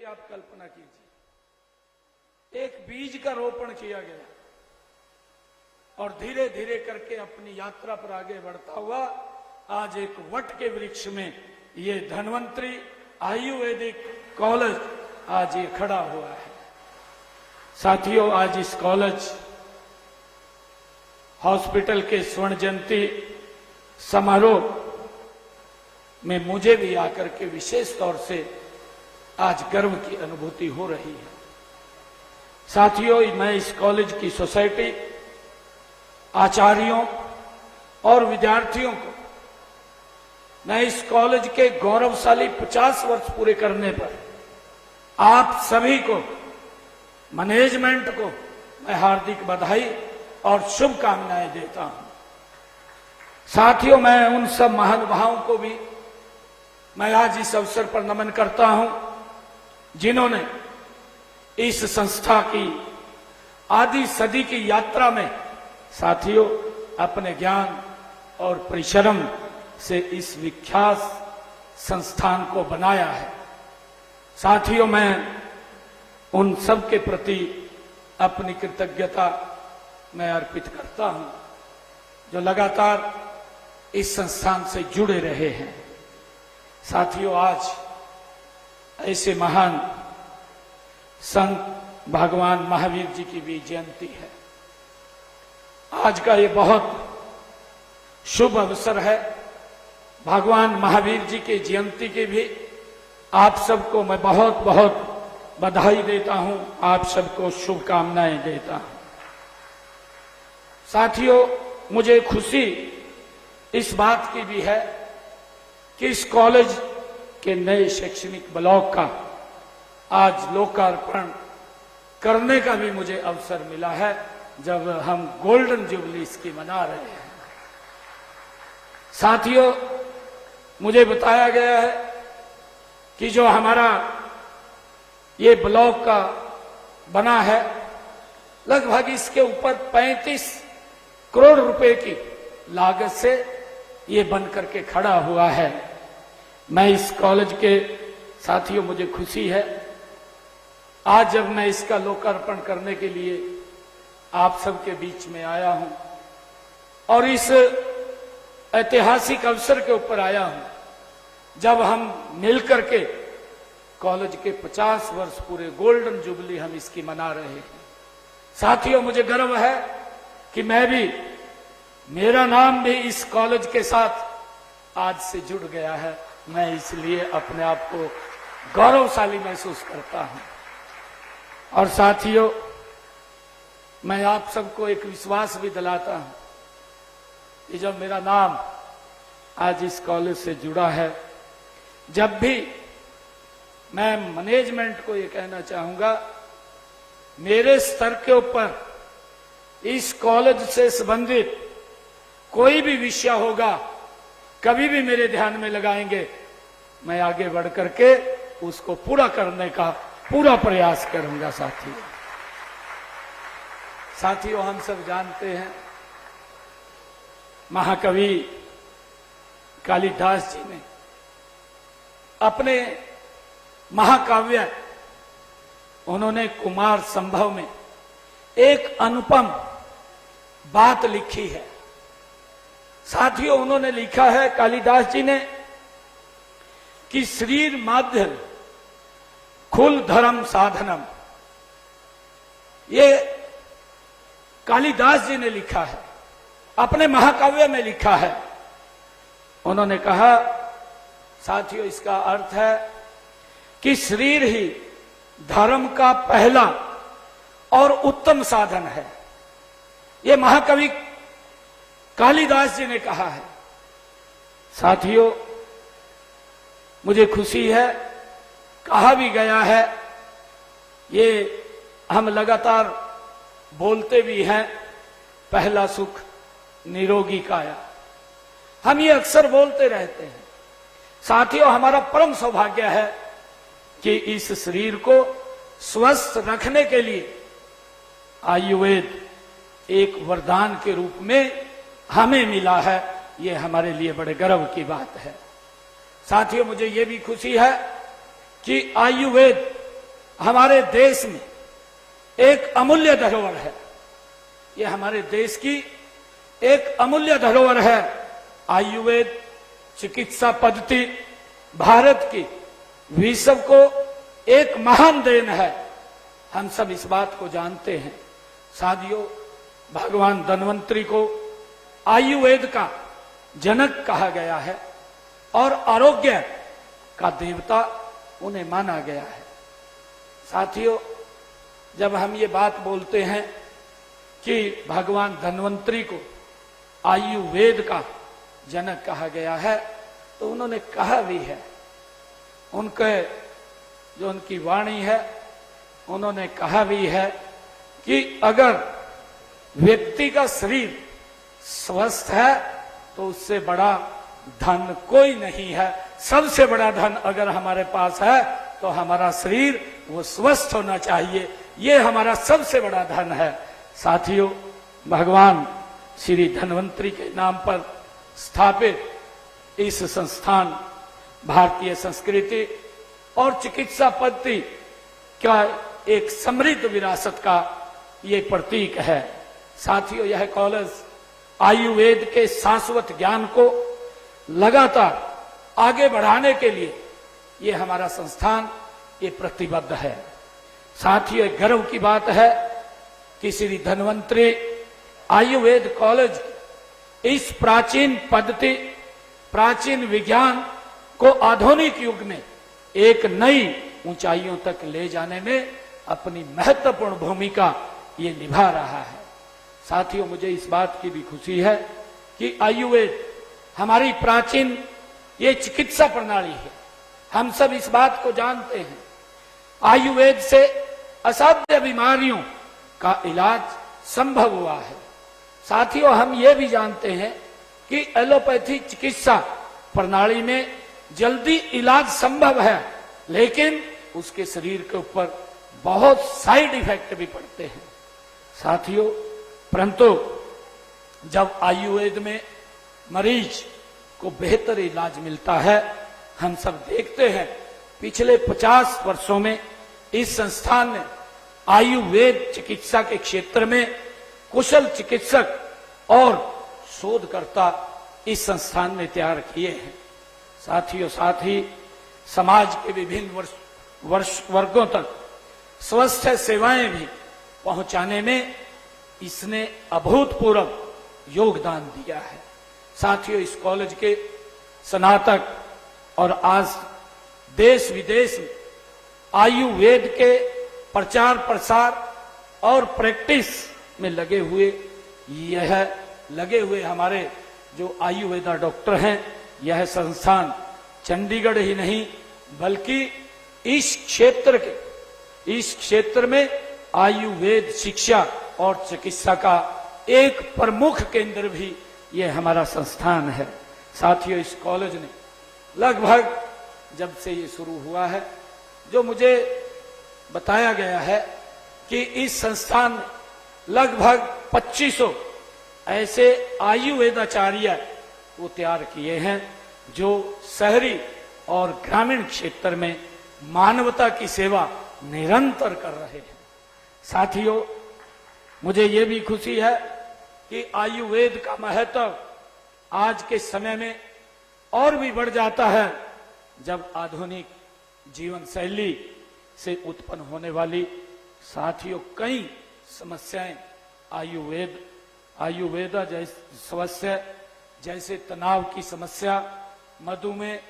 की आप कल्पना कीजिए, एक बीज का रोपण किया गया और धीरे धीरे करके अपनी यात्रा पर आगे बढ़ता हुआ आज एक वट के वृक्ष में ये धन्वंतरी आयुर्वेदिक कॉलेज आज ये खड़ा हुआ है। साथियों, आज इस कॉलेज हॉस्पिटल के स्वर्ण जयंती समारोह में मुझे भी आकर के विशेष तौर से आज गर्व की अनुभूति हो रही है। साथियों, मैं इस कॉलेज की सोसाइटी, आचार्यों और विद्यार्थियों को मैं इस कॉलेज के गौरवशाली 50 वर्ष पूरे करने पर आप सभी को, मैनेजमेंट को मैं हार्दिक बधाई और शुभकामनाएं देता हूं। साथियों, मैं उन सब महानुभावों को भी मैं आज इस अवसर पर नमन करता हूं जिन्होंने इस संस्था की आधी सदी की यात्रा में साथियों अपने ज्ञान और परिश्रम से इस विख्यात संस्थान को बनाया है। साथियों, मैं उन सब के प्रति अपनी कृतज्ञता मैं अर्पित करता हूं जो लगातार इस संस्थान से जुड़े रहे हैं। साथियों, आज ऐसे महान संत भगवान महावीर जी की भी जयंती है। आज का ये बहुत शुभ अवसर है। भगवान महावीर जी की जयंती की भी आप सबको मैं बहुत बहुत बधाई देता हूं, आप सबको शुभकामनाएं देता हूं। साथियों, मुझे खुशी इस बात की भी है कि इस कॉलेज के नए शैक्षणिक ब्लॉक का आज लोकार्पण करने का भी मुझे अवसर मिला है, जब हम गोल्डन जुबली इसकी मना रहे हैं। साथियों, मुझे बताया गया है कि जो हमारा ये ब्लॉक का बना है, लगभग इसके ऊपर 35 करोड़ रुपए की लागत से ये बन करके खड़ा हुआ है। मैं इस कॉलेज के साथियों, मुझे खुशी है आज जब मैं इसका लोकार्पण करने के लिए आप सबके बीच में आया हूं और इस ऐतिहासिक अवसर के ऊपर आया हूं जब हम मिलकर के कॉलेज के 50 वर्ष पूरे गोल्डन जुबली हम इसकी मना रहे हैं। साथियों, मुझे गर्व है कि मैं भी, मेरा नाम भी इस कॉलेज के साथ आज से जुड़ गया है। मैं इसलिए अपने आप को गौरवशाली महसूस करता हूं। और साथियों, मैं आप सबको एक विश्वास भी दिलाता हूं कि जब मेरा नाम आज इस कॉलेज से जुड़ा है, जब भी मैं मैनेजमेंट को ये कहना चाहूंगा, मेरे स्तर के ऊपर इस कॉलेज से संबंधित कोई भी विषय होगा, कभी भी मेरे ध्यान में लगाएंगे, मैं आगे बढ़ करके उसको पूरा करने का पूरा प्रयास करूंगा। साथियों, हम सब जानते हैं महाकवि कालिदास जी ने अपने महाकाव्य उन्होंने कुमार संभव में एक अनुपम बात लिखी है। साथियों, उन्होंने लिखा है कालिदास जी ने कि शरीर माध्यम खुल धर्म साधनम। ये कालिदास जी ने लिखा है, अपने महाकाव्य में लिखा है। उन्होंने कहा, साथियों, इसका अर्थ है कि शरीर ही धर्म का पहला और उत्तम साधन है। ये महाकवि कालिदास जी ने कहा है। साथियों, मुझे खुशी है, कहा भी गया है, ये हम लगातार बोलते भी हैं, पहला सुख निरोगी काया। हम ये अक्सर बोलते रहते हैं। साथियों, हमारा परम सौभाग्य है कि इस शरीर को स्वस्थ रखने के लिए आयुर्वेद एक वरदान के रूप में हमें मिला है। ये हमारे लिए बड़े गर्व की बात है। साथियों, मुझे ये भी खुशी है कि आयुर्वेद हमारे देश में एक अमूल्य धरोहर है। ये हमारे देश की एक अमूल्य धरोहर है। आयुर्वेद चिकित्सा पद्धति भारत की विश्व को एक महान देन है। हम सब इस बात को जानते हैं। साथियों, भगवान धन्वंतरी को आयुर्वेद का जनक कहा गया है और आरोग्य का देवता उन्हें माना गया है। साथियों, जब हम ये बात बोलते हैं कि भगवान धन्वंतरी को आयुर्वेद का जनक कहा गया है, तो उन्होंने कहा भी है। उनके जो उनकी वाणी है, उन्होंने कहा भी है कि अगर व्यक्ति का शरीर स्वस्थ है तो उससे बड़ा धन कोई नहीं है। सबसे बड़ा धन अगर हमारे पास है तो हमारा शरीर वो स्वस्थ होना चाहिए। ये हमारा सबसे बड़ा धन है। साथियों, भगवान श्री धन्वंतरी के नाम पर स्थापित इस संस्थान भारतीय संस्कृति और चिकित्सा पद्धति का एक समृद्ध विरासत का ये प्रतीक है। साथियों, यह कॉलेज आयुर्वेद के शाश्वत ज्ञान को लगातार आगे बढ़ाने के लिए ये हमारा संस्थान ये प्रतिबद्ध है। साथियों, गर्व की बात है कि श्री धन्वंतरी आयुर्वेद कॉलेज इस प्राचीन पद्धति, प्राचीन विज्ञान को आधुनिक युग में एक नई ऊंचाइयों तक ले जाने में अपनी महत्वपूर्ण भूमिका ये निभा रहा है। साथियों, मुझे इस बात की भी खुशी है कि आयुर्वेद हमारी प्राचीन ये चिकित्सा प्रणाली है। हम सब इस बात को जानते हैं। आयुर्वेद से असाध्य बीमारियों का इलाज संभव हुआ है। साथियों, हम ये भी जानते हैं कि एलोपैथी चिकित्सा प्रणाली में जल्दी इलाज संभव है, लेकिन उसके शरीर के ऊपर बहुत साइड इफेक्ट भी पड़ते हैं। साथियों, परंतु जब आयुर्वेद में मरीज को बेहतर इलाज मिलता है, हम सब देखते हैं पिछले 50 वर्षों में इस संस्थान ने आयुर्वेद चिकित्सा के क्षेत्र में कुशल चिकित्सक और शोधकर्ता इस संस्थान ने तैयार किए हैं। साथियों, साथ ही समाज के विभिन्न वर्गों तक स्वास्थ्य सेवाएं भी पहुंचाने में इसने अभूतपूर्व योगदान दिया है। साथियों, इस कॉलेज के स्नातक और आज देश विदेश में आयुर्वेद के प्रचार प्रसार और प्रैक्टिस में लगे हुए हमारे जो आयुर्वेदा डॉक्टर हैं, यह संस्थान चंडीगढ़ ही नहीं बल्कि इस क्षेत्र में आयुर्वेद शिक्षा और चिकित्सा का एक प्रमुख केंद्र भी यह हमारा संस्थान है। साथियों, इस कॉलेज ने लगभग जब से ये शुरू हुआ है, जो मुझे बताया गया है कि इस संस्थान में लगभग 2500 ऐसे आयुर्वेदाचार्य वो तैयार किए हैं जो शहरी और ग्रामीण क्षेत्र में मानवता की सेवा निरंतर कर रहे हैं। साथियों, मुझे ये भी खुशी है कि आयुर्वेद का महत्व आज के समय में और भी बढ़ जाता है, जब आधुनिक जीवन शैली से उत्पन्न होने वाली साथियों कई समस्याएं आयुर्वेदा जैसी समस्या जैसे तनाव की समस्या, मधुमेह,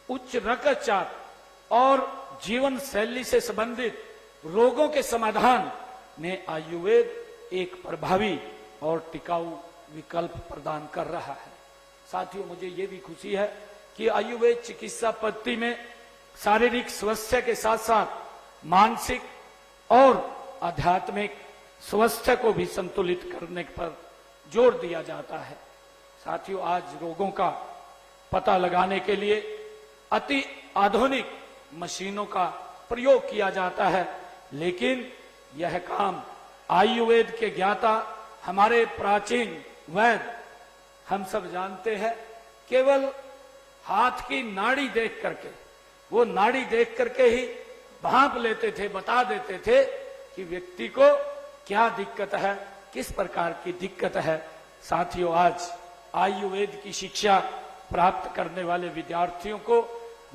उच्च रक्तचाप और जीवन शैली से संबंधित रोगों के समाधान में आयुर्वेद एक प्रभावी और टिकाऊ विकल्प प्रदान कर रहा है। साथियों, मुझे ये भी खुशी है कि आयुर्वेद चिकित्सा पद्धति में शारीरिक स्वास्थ्य के साथ साथ मानसिक और आध्यात्मिक स्वास्थ्य को भी संतुलित करने पर जोर दिया जाता है। साथियों, आज रोगों का पता लगाने के लिए अति आधुनिक मशीनों का प्रयोग किया जाता है, लेकिन यह काम आयुर्वेद के ज्ञाता हमारे प्राचीन वैद्य हम सब जानते हैं, केवल हाथ की नाड़ी देख करके, वो नाड़ी देख करके ही भांप लेते थे, बता देते थे कि व्यक्ति को क्या दिक्कत है, किस प्रकार की दिक्कत है। साथियों, आज आयुर्वेद की शिक्षा प्राप्त करने वाले विद्यार्थियों को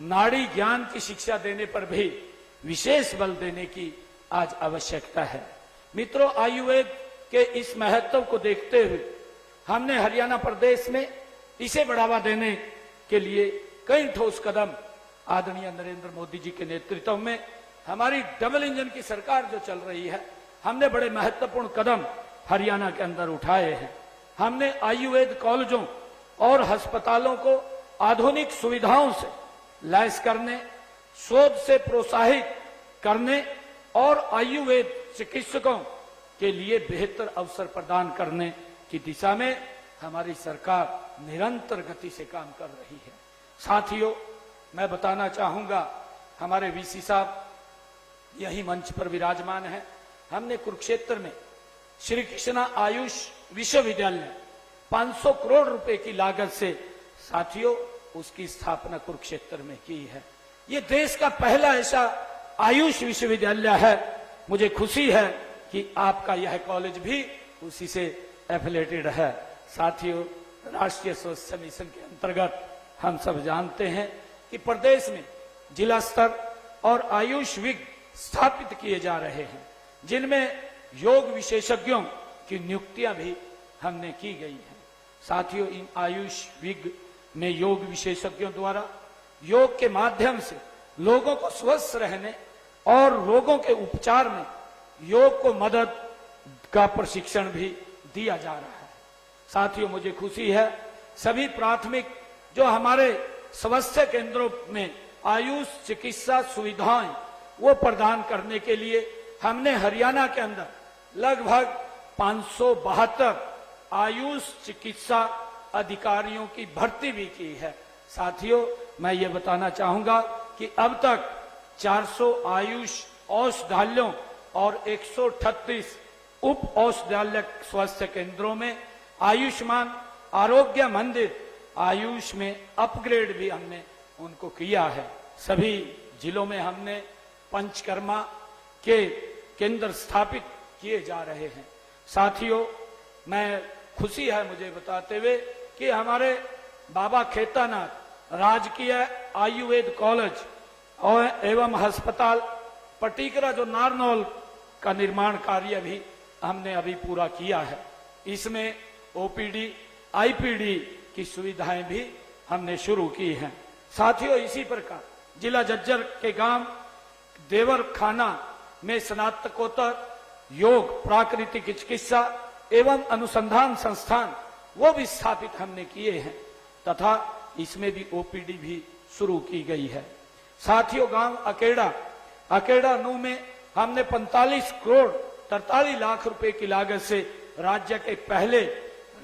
नाड़ी ज्ञान की शिक्षा देने पर भी विशेष बल देने की आज आवश्यकता है। मित्रों, आयुर्वेद के इस महत्व को देखते हुए हमने हरियाणा प्रदेश में इसे बढ़ावा देने के लिए कई ठोस कदम आदरणीय नरेंद्र मोदी जी के नेतृत्व में हमारी डबल इंजन की सरकार जो चल रही है, हमने बड़े महत्वपूर्ण कदम हरियाणा के अंदर उठाए हैं। हमने आयुर्वेद कॉलेजों और अस्पतालों को आधुनिक सुविधाओं से लैस करने, शोध से प्रोत्साहित करने और आयुर्वेद चिकित्सकों के लिए बेहतर अवसर प्रदान करने की दिशा में हमारी सरकार निरंतर गति से काम कर रही है। साथियों, मैं बताना चाहूंगा, हमारे वीसी साहब यही मंच पर विराजमान है। हमने कुरुक्षेत्र में श्री कृष्णा आयुष विश्वविद्यालय 500 करोड़ रुपए की लागत से साथियों उसकी स्थापना कुरुक्षेत्र में की है। ये देश का पहला ऐसा आयुष विश्वविद्यालय है। मुझे खुशी है कि आपका यह कॉलेज भी उसी से एफिलेटेड है। साथियों, राष्ट्रीय स्वास्थ्य मिशन के अंतर्गत हम सब जानते हैं कि प्रदेश में जिला स्तर और आयुष विग स्थापित किए जा रहे हैं, जिनमें योग विशेषज्ञों की नियुक्तियां भी हमने की गई हैं। साथियों, इन आयुष विग में योग विशेषज्ञों द्वारा योग के माध्यम से लोगों को स्वस्थ रहने और रोगों के उपचार में योग को मदद का प्रशिक्षण भी दिया जा रहा है। साथियों, मुझे खुशी है सभी प्राथमिक जो हमारे स्वास्थ्य केंद्रों में आयुष चिकित्सा सुविधाएं वो प्रदान करने के लिए हमने हरियाणा के अंदर लगभग 572 आयुष चिकित्सा अधिकारियों की भर्ती भी की है। साथियों, मैं ये बताना चाहूंगा कि अब तक 400 आयुष औषधालयों और 138 उप औषधालय स्वास्थ्य केंद्रों में आयुष्मान आरोग्य मंदिर आयुष में अपग्रेड भी हमने उनको किया है। सभी जिलों में हमने पंचकर्मा के केंद्र स्थापित किए जा रहे हैं। साथियों, मैं खुशी है मुझे बताते हुए कि हमारे बाबा खेतानाथ राजकीय आयुर्वेद कॉलेज और एवं अस्पताल पटीकरा जो नारनौल का निर्माण कार्य भी हमने अभी पूरा किया है। इसमें ओपीडी आईपीडी की सुविधाएं भी हमने शुरू की हैं। साथियों, इसी प्रकार जिला झज्जर के गांव देवर खाना में स्नातकोत्तर योग प्राकृतिक चिकित्सा एवं अनुसंधान संस्थान वो भी स्थापित हमने किए हैं तथा इसमें भी ओपीडी भी शुरू की गई है। साथियों, गांव अकेड़ा नू में हमने 45 करोड़ 43 लाख रुपए की लागत से राज्य के पहले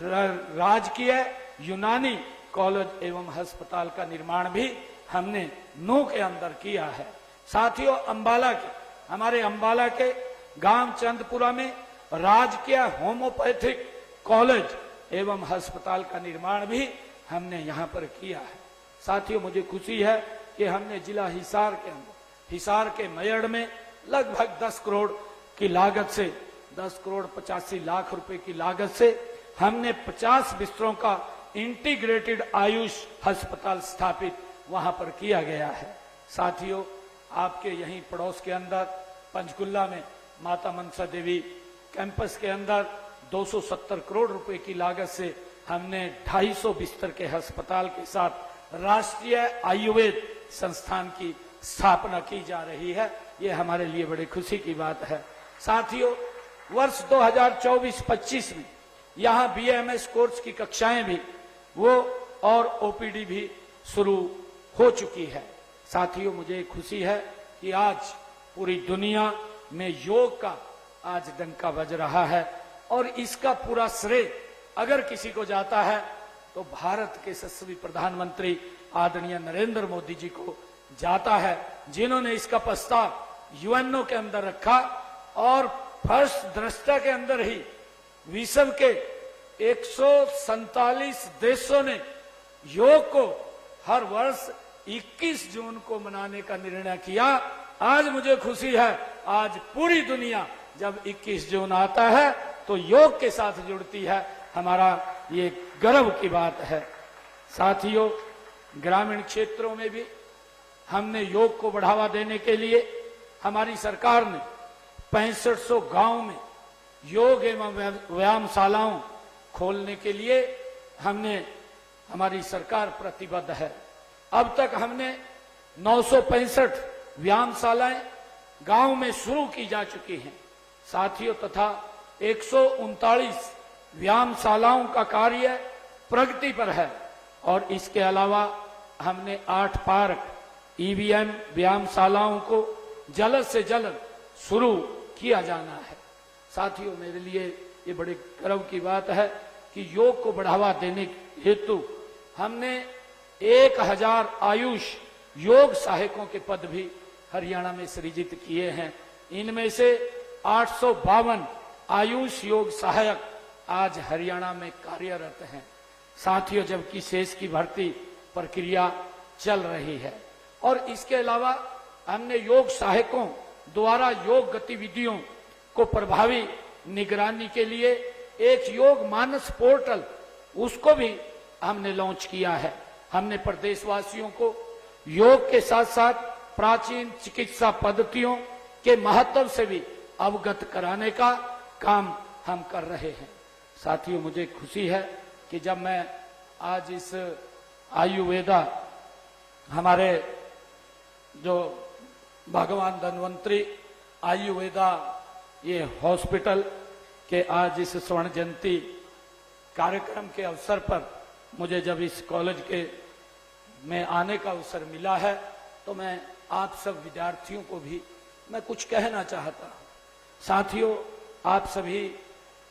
राजकीय यूनानी कॉलेज एवं अस्पताल का निर्माण भी हमने नू के अंदर किया है। साथियों, हमारे अंबाला के गांव चंदपुरा में राजकीय होम्योपैथिक कॉलेज एवं अस्पताल का निर्माण भी हमने यहां पर किया है। साथियों, मुझे खुशी है कि हमने जिला हिसार के मयड़ में लगभग 10 करोड़ की लागत से 10 करोड़ 85 लाख रुपए की लागत से हमने 50 बिस्तरों का इंटीग्रेटेड आयुष अस्पताल स्थापित वहां पर किया गया है। साथियों, आपके यहीं पड़ोस के अंदर पंचकुला में माता मनसा देवी कैंपस के अंदर 270 करोड़ रुपए की लागत से हमने 250 बिस्तर के अस्पताल के साथ राष्ट्रीय आयुर्वेद संस्थान की स्थापना की जा रही है। ये हमारे लिए बड़ी खुशी की बात है। साथियों, वर्ष 2024-25 में यहाँ बीएमएस कोर्स की कक्षाएं भी वो और ओपीडी भी शुरू हो चुकी है। साथियों, मुझे खुशी है कि आज पूरी दुनिया में योग का आज डंका बज रहा है और इसका पूरा श्रेय अगर किसी को जाता है तो भारत के यशस्वी प्रधानमंत्री आदरणीय नरेंद्र मोदी जी को जाता है, जिन्होंने इसका प्रस्ताव यूएनओ के अंदर रखा और फर्स्ट दृष्टा के अंदर ही विश्व के 147 देशों ने योग को हर वर्ष 21 जून को मनाने का निर्णय किया। आज मुझे खुशी है, आज पूरी दुनिया जब 21 जून आता है तो योग के साथ जुड़ती है। हमारा ये गर्व की बात है। साथियों, ग्रामीण क्षेत्रों में भी हमने योग को बढ़ावा देने के लिए हमारी सरकार ने 6500 गांव में योग एवं व्यायामशालाओं खोलने के लिए हमारी सरकार प्रतिबद्ध है। अब तक हमने 965 व्यायामशालाएं गांव में शुरू की जा चुकी हैं साथियों, तथा 139 व्यायामशालाओं का कार्य प्रगति पर है। और इसके अलावा हमने 8 पार्क ईवीएम व्यायामशालाओं को जल्द से जल्द शुरू किया जाना है। साथियों, मेरे लिए ये बड़े गर्व की बात है कि योग को बढ़ावा देने हेतु हमने 1000 आयुष योग सहायकों के पद भी हरियाणा में सृजित किए हैं। इनमें से 852 आयुष योग सहायक आज हरियाणा में कार्यरत हैं साथियों, जबकि शेष की भर्ती प्रक्रिया चल रही है। और इसके अलावा हमने योग सहायकों द्वारा योग गतिविधियों को प्रभावी निगरानी के लिए एक योग मानस पोर्टल उसको भी हमने लॉन्च किया है। हमने प्रदेशवासियों को योग के साथ साथ प्राचीन चिकित्सा पद्धतियों के महत्व से भी अवगत कराने का काम हम कर रहे हैं। साथियों, मुझे खुशी है कि जब मैं आज इस आयुर्वेदा हमारे जो भगवान धन्वंतरी आयुर्वेदा ये हॉस्पिटल के आज इस स्वर्ण जयंती कार्यक्रम के अवसर पर मुझे जब इस कॉलेज के में आने का अवसर मिला है तो मैं आप सब विद्यार्थियों को भी मैं कुछ कहना चाहता हूं। साथियों, आप सभी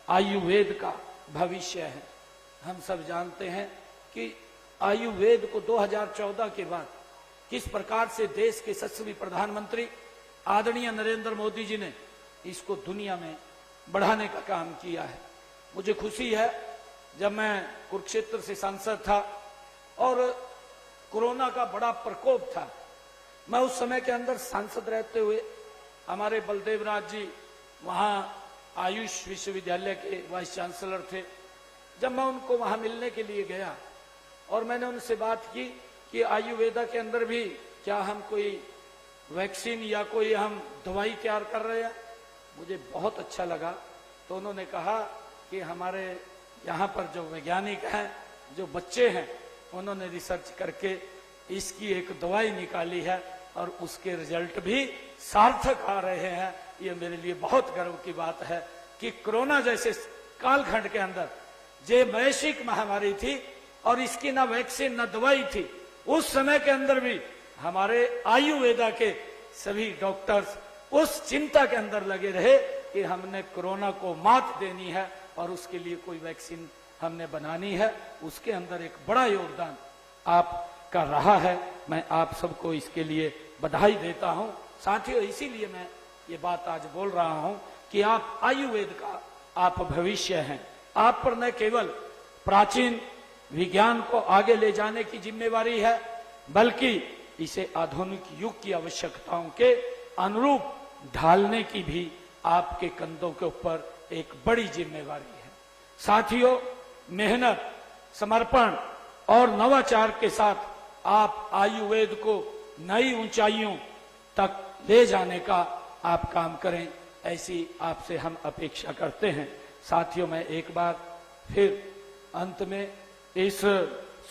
आयुर्वेद का भविष्य है। हम सब जानते हैं कि आयुर्वेद को 2014 के बाद किस प्रकार से देश के यशस्वी प्रधानमंत्री आदरणीय नरेंद्र मोदी जी ने इसको दुनिया में बढ़ाने का काम किया है। मुझे खुशी है, जब मैं कुरुक्षेत्र से सांसद था और कोरोना का बड़ा प्रकोप था, मैं उस समय के अंदर सांसद रहते हुए हमारे बलदेव राज जी वहां आयुष विश्वविद्यालय के वाइस चांसलर थे। जब मैं उनको वहां मिलने के लिए गया और मैंने उनसे बात की कि आयुर्वेदा के अंदर भी क्या हम कोई वैक्सीन या कोई हम दवाई तैयार कर रहे हैं, मुझे बहुत अच्छा लगा। तो उन्होंने कहा कि हमारे यहाँ पर जो वैज्ञानिक हैं, जो बच्चे हैं, उन्होंने रिसर्च करके इसकी एक दवाई निकाली है और उसके रिजल्ट भी सार्थक आ रहे हैं। ये मेरे लिए बहुत गर्व की बात है कि कोरोना जैसे कालखंड के अंदर जो वैश्विक महामारी थी और इसकी ना वैक्सीन ना दवाई थी, उस समय के अंदर भी हमारे आयुर्वेदा के सभी डॉक्टर्स उस चिंता के अंदर लगे रहे कि हमने कोरोना को मात देनी है और उसके लिए कोई वैक्सीन हमने बनानी है। उसके अंदर एक बड़ा योगदान आपका रहा है। मैं आप सबको इसके लिए बधाई देता हूं। साथियों, इसीलिए मैं ये बात आज बोल रहा हूं कि आप आयुर्वेद का आप भविष्य हैं। आप पर न केवल प्राचीन विज्ञान को आगे ले जाने की जिम्मेवारी है, बल्कि इसे आधुनिक युग की आवश्यकताओं के अनुरूप ढालने की भी आपके कंधों के ऊपर एक बड़ी जिम्मेवारी है। साथियों, मेहनत, समर्पण और नवाचार के साथ आप आयुर्वेद को नई ऊंचाइयों तक ले जाने का आप काम करें, ऐसी आपसे हम अपेक्षा करते हैं। साथियों, मैं एक बार फिर अंत में इस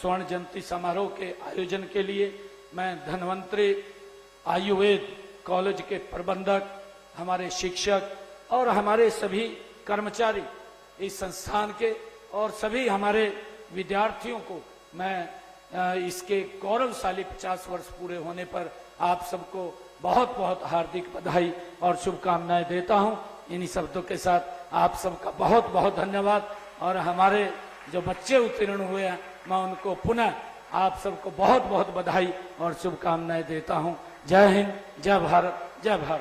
स्वर्ण जयंती समारोह के आयोजन के लिए मैं धन्वंतरी आयुर्वेद कॉलेज के प्रबंधक, हमारे शिक्षक और हमारे सभी कर्मचारी इस संस्थान के और सभी हमारे विद्यार्थियों को मैं इसके गौरवशाली 50 वर्ष पूरे होने पर आप सबको बहुत बहुत हार्दिक बधाई और शुभकामनाएं देता हूं। इन्हीं शब्दों के साथ आप सबका बहुत बहुत धन्यवाद। और हमारे जो बच्चे उत्तीर्ण हुए हैं, मैं उनको पुनः आप सबको बहुत बहुत बधाई और शुभकामनाएं देता हूं। जय हिंद, जय भारत, जय भारत।